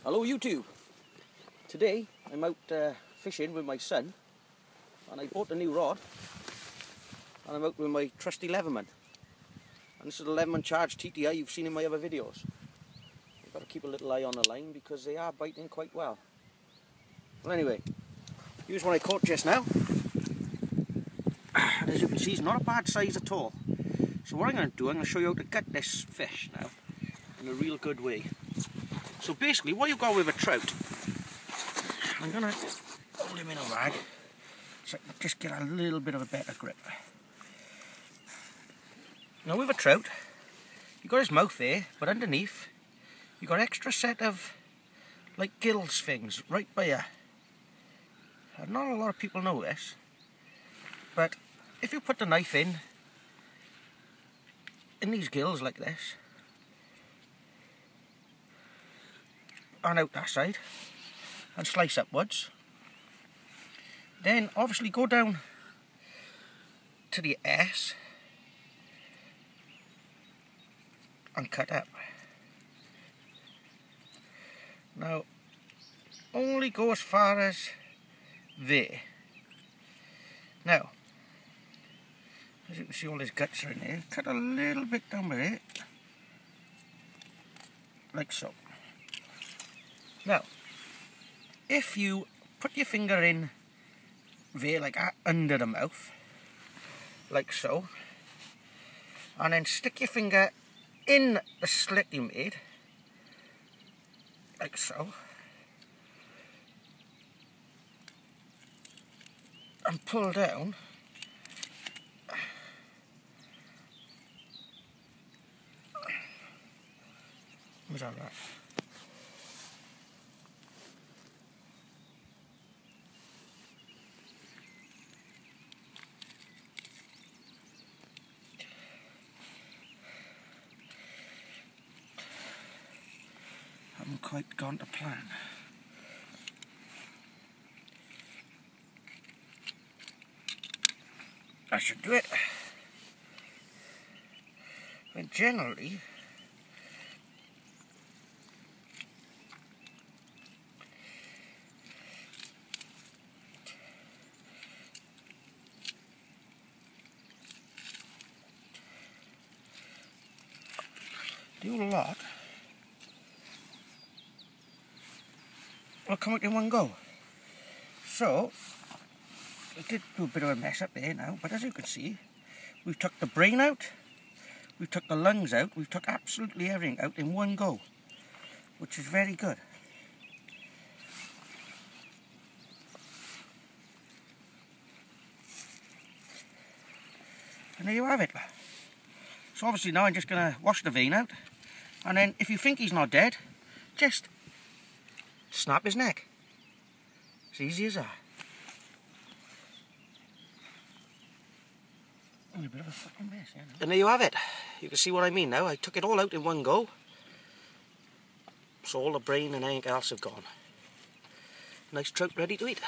Hello YouTube. Today I'm out fishing with my son, and I bought a new rod, and I'm out with my trusty Leatherman, and this is the Leatherman Charge TTI you've seen in my other videos. You've got to keep a little eye on the line because they are biting quite well. Well, anyway, here's what I caught just now, and as you can see it's not a bad size at all. So what I'm going to do, I'm going to show you how to gut this fish now in a real good way. So basically what you've got with a trout, I'm going to hold him in a rag so I can just get a little bit of a better grip. Now with a trout, you've got his mouth there, but underneath you've got extra set of like gills things right by here. And not a lot of people know this, but if you put the knife in these gills like this, and out that side, and slice upwards, then obviously go down to the S and cut up. Now only go as far as there. Now as you can see, all his guts are in there. Cut a little bit down by it, like so. Now, if you put your finger in there like that, under the mouth, like so, and then stick your finger in the slit you made, like so, and pull down, was that right? Haven't quite gone to plan. I should do it. But generally, do a lot. Will come out in one go. So I did do a bit of a mess up there now, but as you can see, we've took the brain out, we've took the lungs out, we've took absolutely everything out in one go, which is very good. And there you have it. So obviously now I'm just going to wash the vein out, and then if you think he's not dead, just snap his neck. It's easy as that. Only a bit of a fucking mess, yeah. And there you have it. You can see what I mean now. I took it all out in one go, so all the brain and anything else have gone. Nice trout ready to eat.